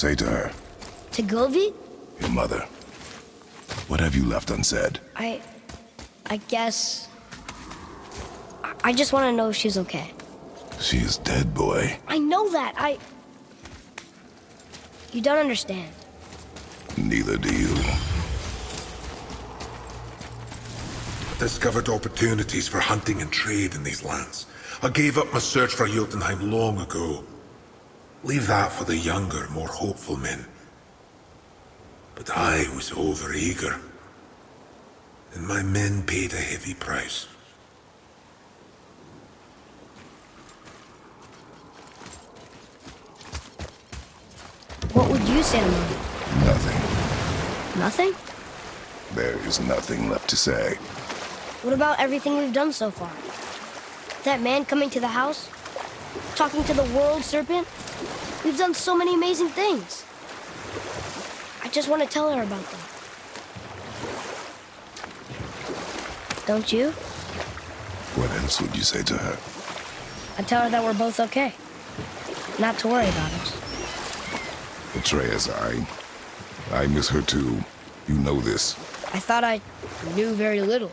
Say to her, To Govi? your mother. What have you left unsaid? I guess... I just want to know if she's okay. She is dead, boy. I know that, You don't understand. Neither do you. Discovered opportunities for hunting and trade in these lands. I gave up my search for Jotunheim long ago. Leave that for the younger, more hopeful men. But I was overeager. And my men paid a heavy price. What would you say to Mom? Nothing. Nothing? There is nothing left to say. What about everything we've done so far? That man coming to the house? Talking to the world serpent? We've done so many amazing things. I just want to tell her about them. Don't you? What else would you say to her? I'd tell her that we're both okay. Not to worry about us. Atreus, I miss her too. You know this. I thought I knew very little.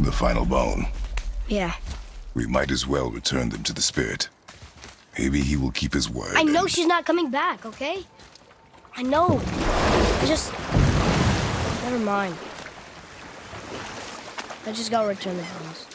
The final bone. Yeah. We might as well return them to the spirit. Maybe he will keep his word. I know she's not coming back, okay? I know. Just... Never mind. I just gotta return the bones.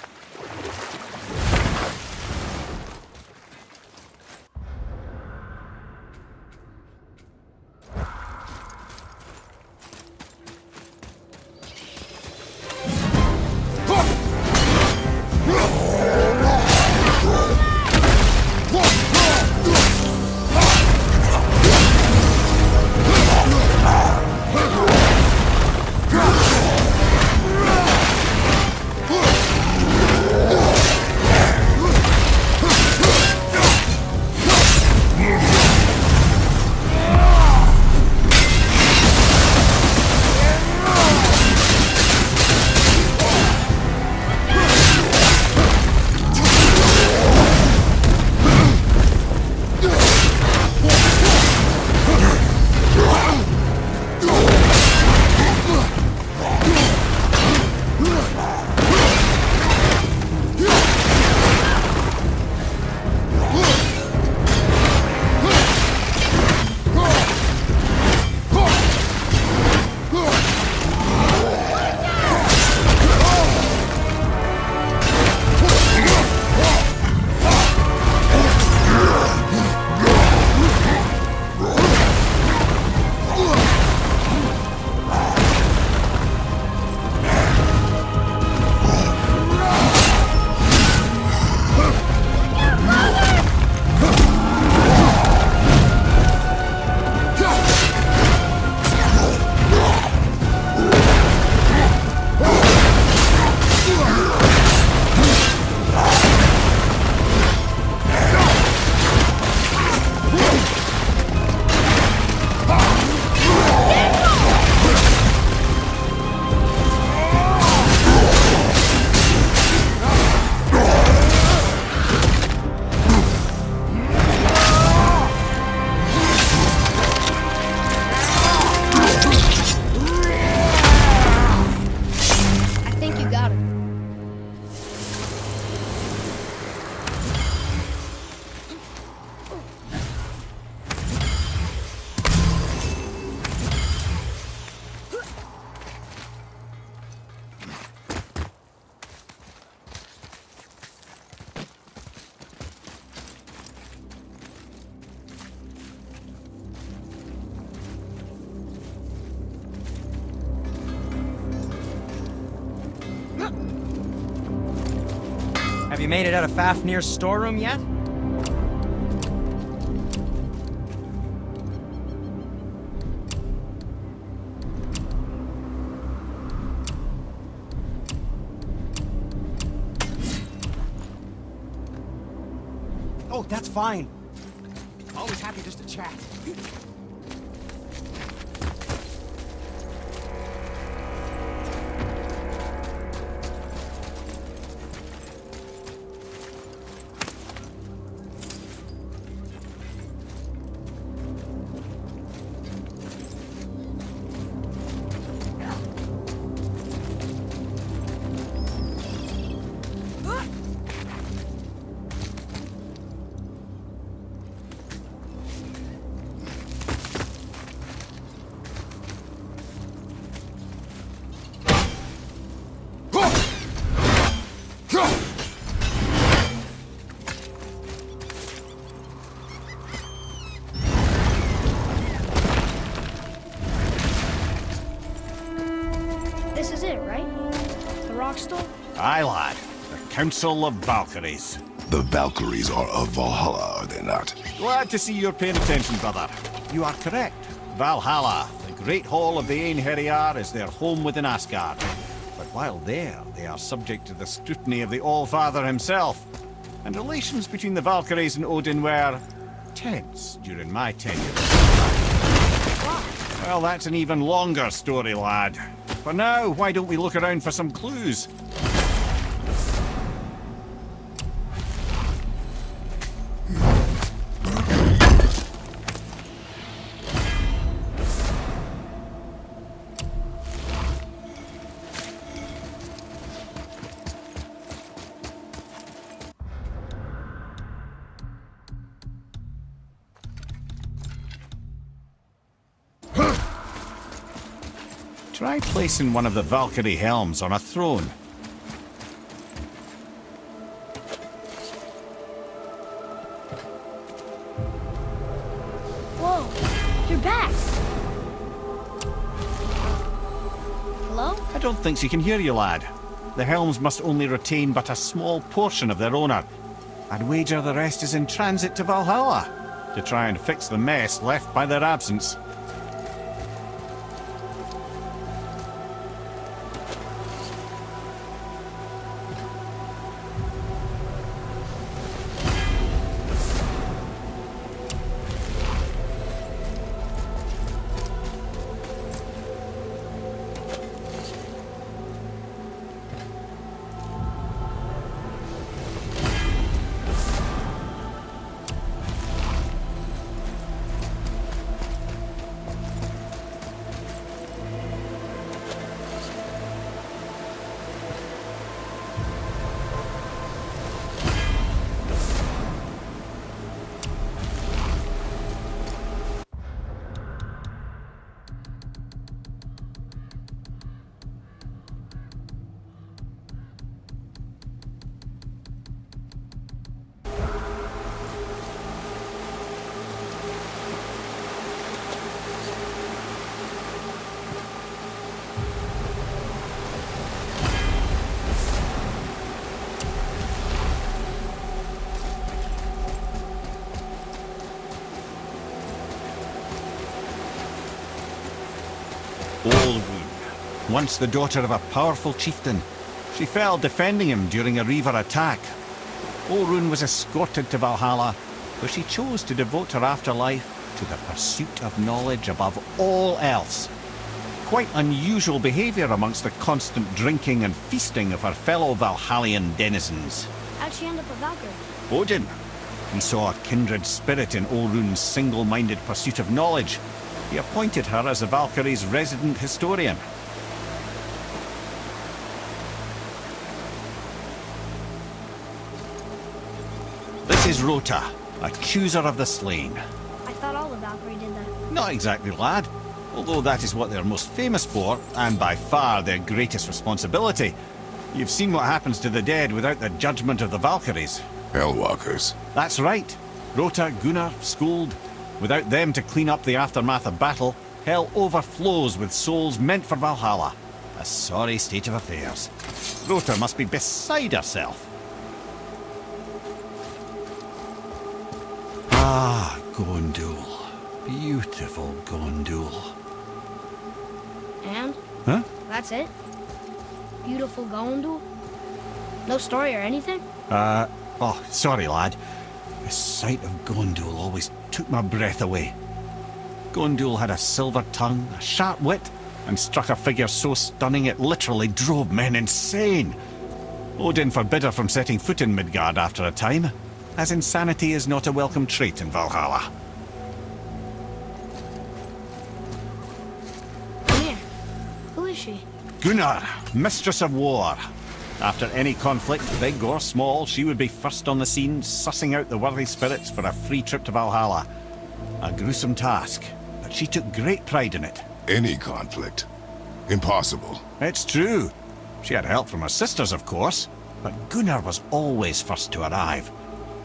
Have you made it out of Fafnir's storeroom yet? Oh, that's fine. Always happy just to chat. This is it, right? The rock store? Aye, lad. The Council of Valkyries. The Valkyries are of Valhalla, are they not? Glad to see you're paying attention, brother. You are correct. Valhalla, the Great Hall of the Einherjar, is their home within Asgard. But while there, they are subject to the scrutiny of the All-Father himself. And relations between the Valkyries and Odin were tense during my tenure. Well, that's an even longer story, lad. For now, why don't we look around for some clues? Try placing one of the Valkyrie helms on a throne. Whoa, you're back. Hello? I don't think she can hear you, lad. The helms must only retain but a small portion of their owner. I'd wager the rest is in transit to Valhalla to try and fix the mess left by their absence. Olrun, once the daughter of a powerful chieftain. She fell defending him during a Reaver attack. Olrun was escorted to Valhalla, where she chose to devote her afterlife to the pursuit of knowledge above all else. Quite unusual behaviour amongst the constant drinking and feasting of her fellow Valhallian denizens. How'd she end up a Valkyrie? Odin. He saw a kindred spirit in Olrun's single-minded pursuit of knowledge. He appointed her as the Valkyrie's resident historian. This is Rota, a chooser of the slain. I thought all the Valkyrie did that. Not exactly, lad. Although that is what they're most famous for, and by far their greatest responsibility. You've seen what happens to the dead without the judgment of the Valkyries. Hellwalkers. That's right. Rota, Gunnar, Skuld. Without them to clean up the aftermath of battle, hell overflows with souls meant for Valhalla. A sorry state of affairs. Rota must be beside herself. Ah, Gondul. Beautiful Gondul. And? Huh? That's it? Beautiful Gondul? No story or anything? Oh, sorry, lad. The sight of Gondul always took my breath away. Gondul had a silver tongue, a sharp wit, and struck a figure so stunning it literally drove men insane. Odin forbid her from setting foot in Midgard after a time, as insanity is not a welcome trait in Valhalla. Come here. Who is she? Gunnar, Mistress of War. After any conflict, big or small, she would be first on the scene, sussing out the worthy spirits for a free trip to Valhalla. A gruesome task, but she took great pride in it. Any conflict. Impossible. It's true. She had help from her sisters, of course, but Gunnar was always first to arrive.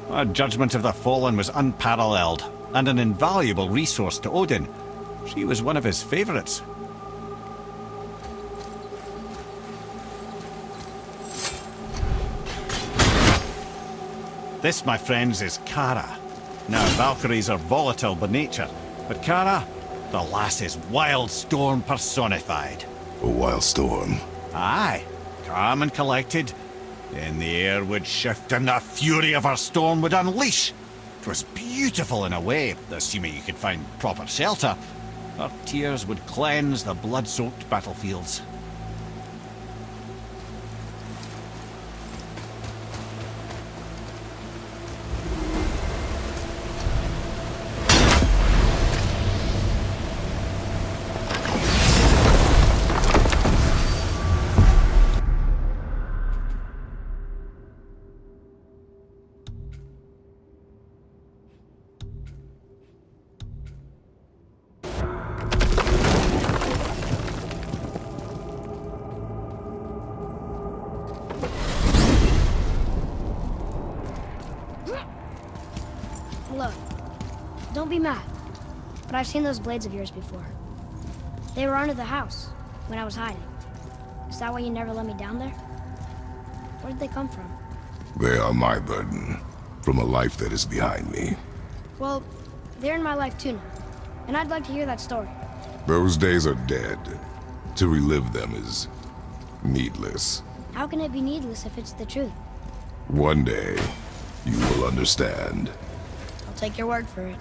Her judgment of the fallen was unparalleled, and an invaluable resource to Odin. She was one of his favourites. This, my friends, is Kara. Now, Valkyries are volatile by nature, but Kara, the lass is wild storm personified. A wild storm. Aye, calm and collected. Then the air would shift and the fury of her storm would unleash. 'Twas beautiful in a way, assuming you could find proper shelter. Her tears would cleanse the blood-soaked battlefields. Look, don't be mad, but I've seen those blades of yours before. They were under the house when I was hiding. Is that why you never let me down there? Where did they come from? They are my burden, from a life that is behind me. Well, they're in my life too now, and I'd like to hear that story. Those days are dead. To relive them is needless. How can it be needless if it's the truth? One day, you will understand. I'll take your word for it.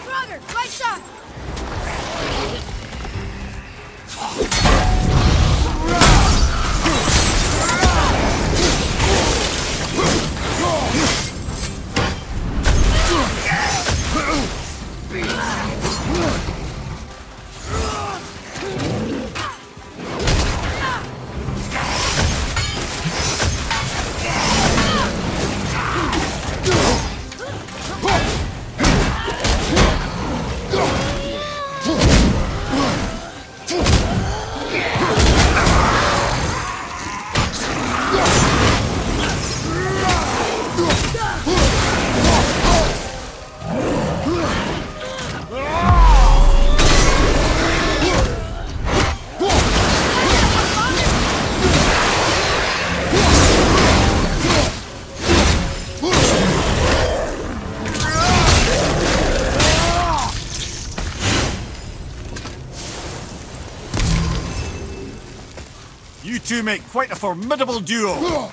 Brother, right side! You two make quite a formidable duo.